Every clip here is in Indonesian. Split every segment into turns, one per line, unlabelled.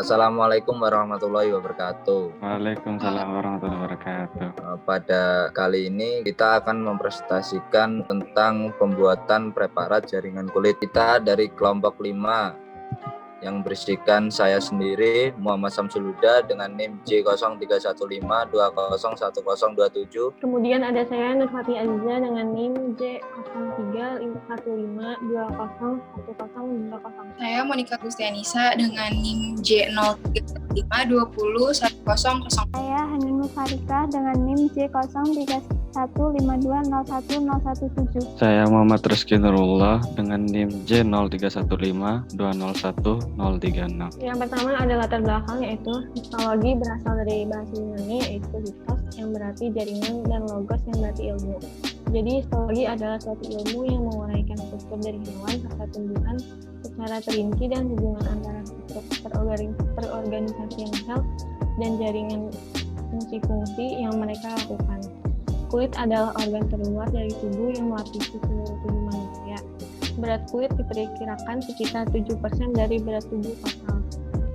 Assalamualaikum warahmatullahi wabarakatuh.
Waalaikumsalam warahmatullahi wabarakatuh.
Pada kali ini kita akan mempresentasikan tentang pembuatan preparat jaringan kulit. Kita dari kelompok 5 yang berisikan saya sendiri, Muhammad Samsul Huda dengan NIM J0315201027.
Kemudian ada saya Nurfati Aziza dengan NIM J0315201020.
Saya Monica Gustianisa dengan NIM J0315201000.
Saya Hanin Mufarika dengan NIM J031520101017.
Saya Muhammad Rizky Nurullah dengan NIM J0315201036.
Yang pertama ada latar belakang, yaitu histologi berasal dari bahasa Yunani, yaitu histos yang berarti jaringan dan logos yang berarti ilmu. Jadi histologi adalah suatu ilmu yang menguraikan struktur dari hewan serta tumbuhan secara terinci dan hubungan antara struktur perorganisasian sel dan jaringan fungsi-fungsi yang mereka lakukan. Kulit adalah organ terluar dari tubuh yang melapisi seluruh tubuh manusia. Berat kulit diperkirakan sekitar 7% dari berat tubuh total.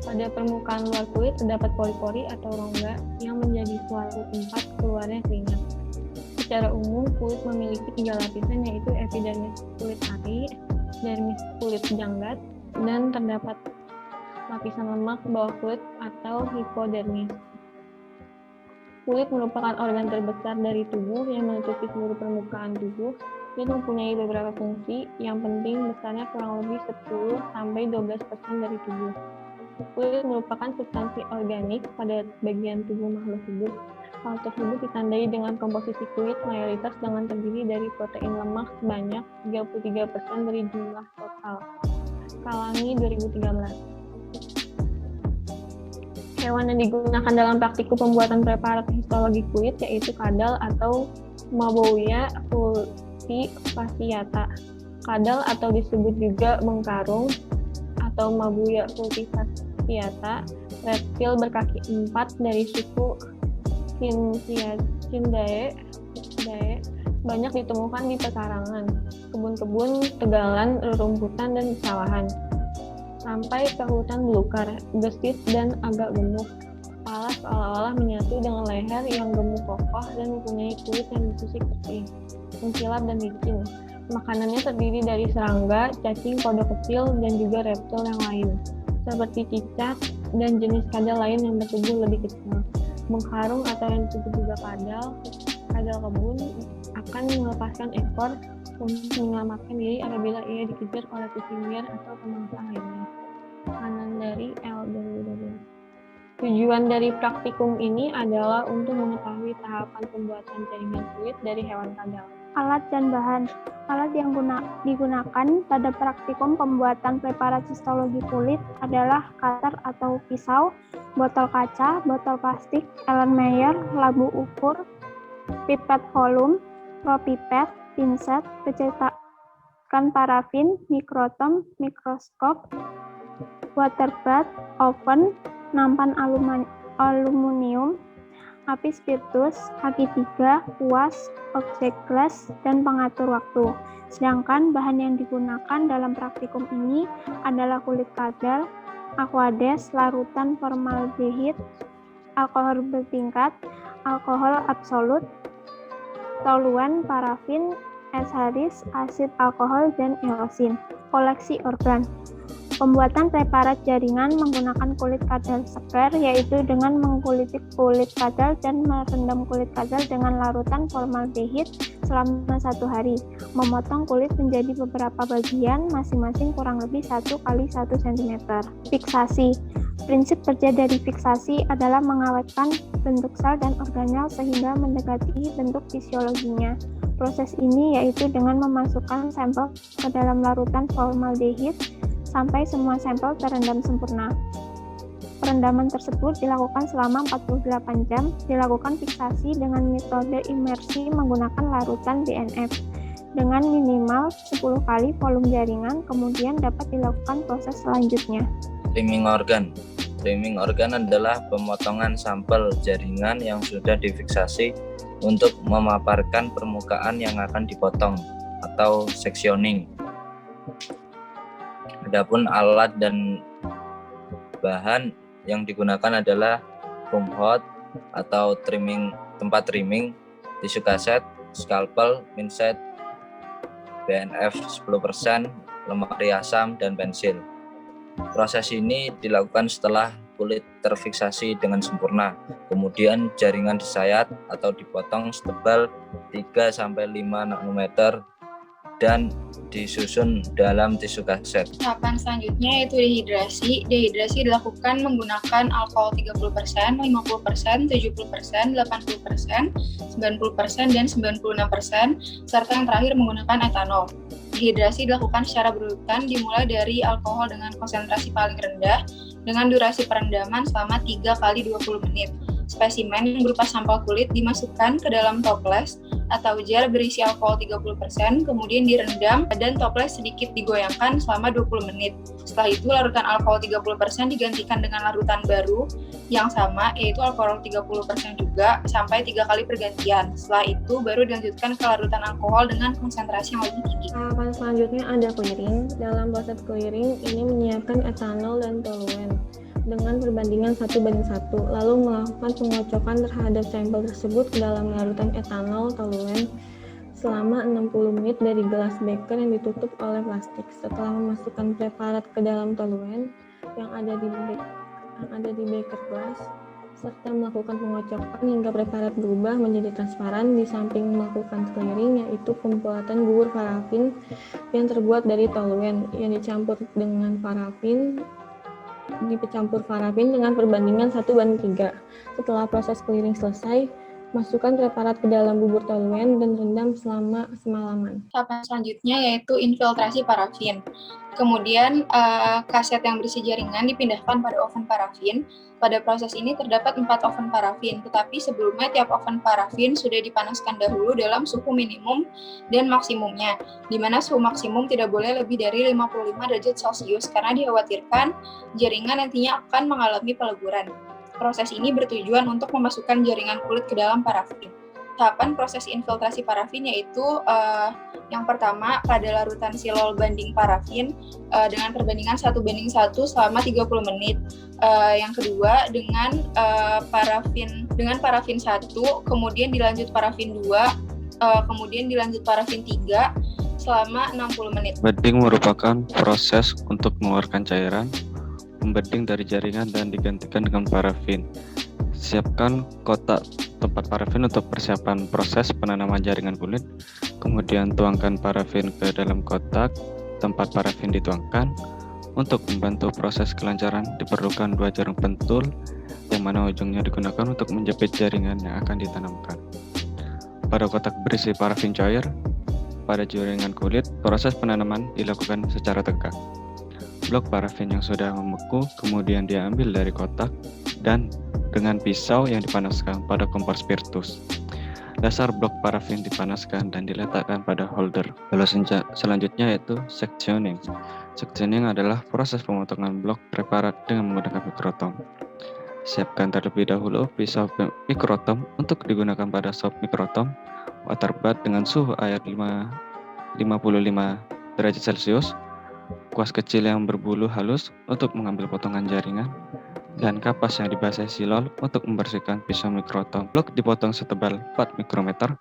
Pada permukaan luar kulit terdapat pori-pori atau rongga yang menjadi suatu tempat keluarnya keringat. Secara umum, kulit memiliki 3 lapisan, yaitu epidermis kulit ari, dermis kulit janggat, dan terdapat lapisan lemak bawah kulit atau hipodermis. Kulit merupakan organ terbesar dari tubuh yang menutupi seluruh permukaan tubuh dan mempunyai beberapa fungsi yang penting, besarnya kurang lebih 10-12% dari tubuh. Kulit merupakan substansi organik pada bagian tubuh makhluk hidup. Hal tersebut ditandai dengan komposisi kulit mayoritas dengan terdiri dari protein lemak sebanyak 33% dari jumlah total. Kalangi 2013. Hewan yang digunakan dalam praktikum pembuatan preparat histologi kulit yaitu kadal atau Mabouya cultivata. Kadal atau disebut juga bengkarung atau Mabouya cultivata, reptil berkaki 4 dari suku Cincidae banyak ditemukan di pekarangan, kebun-kebun, tegalan, rerumputan, dan pesawahan. Sampai ke hutan belukar, gesit dan agak gemuk. Kepala seolah-olah menyatu dengan leher yang gemuk kokoh dan mempunyai kulit yang disusik bersih, mengkilap dan licin. Makanannya terdiri dari serangga, cacing, kodok kecil, dan juga reptil yang lain, seperti cicak dan jenis kadal lain yang bertubuh lebih kecil. Bengkarung atau yang disebut juga kadal kebun akan melepaskan ekor untuk menyelamatkan diri apabila ia dikejar oleh kucing liar atau pemangsa lainnya. Kanan dari L2012. Tujuan dari praktikum ini adalah untuk mengetahui tahapan pembuatan jaringan kulit dari hewan kadal.
Alat dan bahan. Alat yang digunakan pada praktikum pembuatan preparat histologi kulit adalah cutter atau pisau, botol kaca, botol plastik, Ellen Meyer, labu ukur, pipet volume, propipet, pinset, percetakan parafin, mikrotom, mikroskop, water bath, oven, nampan aluminium, api spiritus, aki 3, kuas, objek glass, dan pengatur waktu. Sedangkan bahan yang digunakan dalam praktikum ini adalah kulit kadal, aquades, larutan formaldehid, alkohol bertingkat, alkohol absolut, toluan, parafin, es haris, asid alkohol, dan eosin. Koleksi organ. Pembuatan preparat jaringan menggunakan kulit kadal seger, yaitu dengan mengkuliti kulit kadal dan merendam kulit kadal dengan larutan formaldehid selama 1 hari. Memotong kulit menjadi beberapa bagian, masing-masing kurang lebih 1 x 1 cm. Fiksasi. Prinsip kerja dari fiksasi adalah mengawetkan bentuk sel dan organel sehingga mendekati bentuk fisiologinya. Proses ini yaitu dengan memasukkan sampel ke dalam larutan formaldehid sampai semua sampel terendam sempurna. Perendaman tersebut dilakukan selama 48 jam. Dilakukan fiksasi dengan metode imersi menggunakan larutan BNF dengan minimal 10 kali volume jaringan, kemudian dapat dilakukan proses selanjutnya.
Trimming organ. Trimming organ adalah pemotongan sampel jaringan yang sudah difiksasi untuk memaparkan permukaan yang akan dipotong atau sectioning. Adapun alat dan bahan yang digunakan adalah foam hot atau tempat trimming, tisu kaset, scalpel, pinset, BNF 10%, lemari asam, dan pensil. Proses ini dilakukan setelah kulit terfiksasi dengan sempurna. Kemudian jaringan disayat atau dipotong setebal 3-5 nanometer dan disusun dalam tisu kaset.
Tahapan selanjutnya yaitu dehidrasi. Dehidrasi dilakukan menggunakan alkohol 30%, 50%, 70%, 80%, 90%, dan 96%, serta yang terakhir menggunakan etanol. Dehidrasi dilakukan secara berurutan dimulai dari alkohol dengan konsentrasi paling rendah dengan durasi perendaman selama 3 kali 20 menit. Spesimen yang berupa sampel kulit dimasukkan ke dalam toples atau jar berisi alkohol 30%, kemudian direndam dan toples sedikit digoyangkan selama 20 menit. Setelah itu larutan alkohol 30% digantikan dengan larutan baru yang sama, yaitu alkohol 30% juga sampai 3 kali pergantian. Setelah itu baru dilanjutkan ke larutan alkohol dengan konsentrasi yang lebih tinggi.
Tahapan selanjutnya ada clearing. Dalam proses clearing ini menyiapkan etanol dan toluen dengan perbandingan 1:1, lalu melakukan pengocokan terhadap sampel tersebut ke dalam larutan etanol toluen selama 60 menit dari gelas beker yang ditutup oleh plastik. Setelah memasukkan preparat ke dalam toluen yang ada di beker gelas, serta melakukan pengocokan hingga preparat berubah menjadi transparan, di samping melakukan clearing yaitu pembuatan bubur parafin yang terbuat dari toluen yang dicampur parafin dengan perbandingan 1:3. Setelah proses clearing selesai, masukkan preparat ke dalam bubur toluen dan rendam selama semalaman.
Tahapan selanjutnya yaitu infiltrasi parafin. Kemudian kaset yang berisi jaringan dipindahkan pada oven parafin. Pada proses ini terdapat 4 oven parafin, tetapi sebelumnya tiap oven parafin sudah dipanaskan dahulu dalam suhu minimum dan maksimumnya, di mana suhu maksimum tidak boleh lebih dari 55 derajat Celcius karena dikhawatirkan jaringan nantinya akan mengalami peleburan. Proses ini bertujuan untuk memasukkan jaringan kulit ke dalam parafin. Tahapan proses infiltrasi parafin yaitu yang pertama pada larutan silol banding parafin dengan perbandingan 1:1 selama 30 menit. Yang kedua dengan parafin 1, kemudian dilanjut parafin 2, kemudian dilanjut parafin 3 selama 60 menit.
Bedding merupakan proses untuk mengeluarkan cairan membedding dari jaringan dan digantikan dengan parafin. Siapkan kotak tempat parafin untuk persiapan proses penanaman jaringan kulit. Kemudian tuangkan parafin ke dalam kotak tempat parafin dituangkan. Untuk membantu proses kelancaran diperlukan 2 jarum pentul yang mana ujungnya digunakan untuk menjepit jaringan yang akan ditanamkan. Pada kotak berisi parafin cair pada jaringan kulit, proses penanaman dilakukan secara tegak. Blok parafin yang sudah membeku kemudian diambil dari kotak dan dengan pisau yang dipanaskan pada kompor spiritus. Dasar blok parafin dipanaskan dan diletakkan pada holder. Lalu selanjutnya yaitu sectioning. Sectioning adalah proses pemotongan blok preparat dengan menggunakan mikrotom. Siapkan terlebih dahulu pisau mikrotom untuk digunakan pada sop mikrotom water bath dengan suhu air 55 derajat Celcius. Kuas kecil yang berbulu halus untuk mengambil potongan jaringan, dan kapas yang dibasahi silol untuk membersihkan pisau mikrotom. Blok dipotong setebal 4 mikrometer,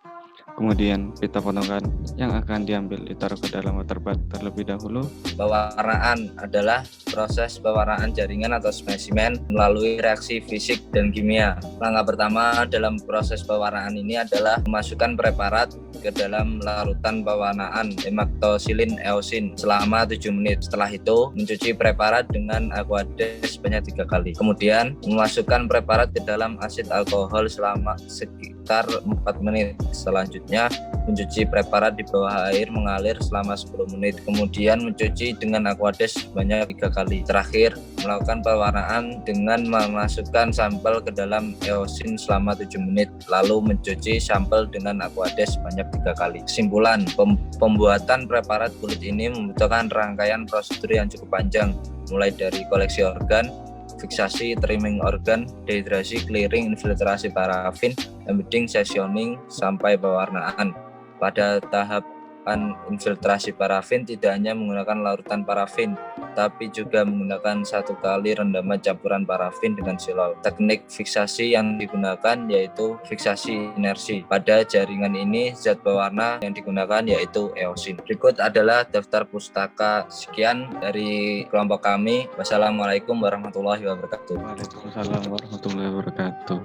kemudian pita potongan yang akan diambil ditaruh ke dalam water bath terlebih dahulu.
Pewarnaan adalah proses pewarnaan jaringan atau spesimen melalui reaksi fisik dan kimia. Langkah pertama dalam proses pewarnaan ini adalah memasukkan preparat ke dalam larutan pewarnaan hematoxylin eosin selama 7 menit. Setelah itu, mencuci preparat dengan aquades sebanyak 3 kali. Kemudian, memasukkan preparat ke dalam asid alkohol selama sekitar 4 menit. Selanjutnya, mencuci preparat di bawah air mengalir selama 10 menit. Kemudian, mencuci dengan aquades sebanyak 3 kali. Terakhir, melakukan pewarnaan dengan memasukkan sampel ke dalam eosin selama 7 menit. Lalu mencuci sampel dengan aquades sebanyak 3 kali. Kesimpulan, pembuatan preparat kulit ini membutuhkan rangkaian prosedur yang cukup panjang, mulai dari koleksi organ, fiksasi, trimming organ, dehidrasi, clearing, infiltrasi parafin, embedding, sectioning, sampai pewarnaan. Pada tahap infiltrasi parafin tidak hanya menggunakan larutan parafin, tapi juga menggunakan 1 kali rendaman campuran parafin dengan silau. Teknik fiksasi yang digunakan yaitu fiksasi inersi. Pada jaringan ini zat pewarna yang digunakan yaitu eosin. Berikut adalah daftar pustaka. Sekian dari kelompok kami. Wassalamualaikum warahmatullahi wabarakatuh.
Waalaikumsalam warahmatullahi wabarakatuh.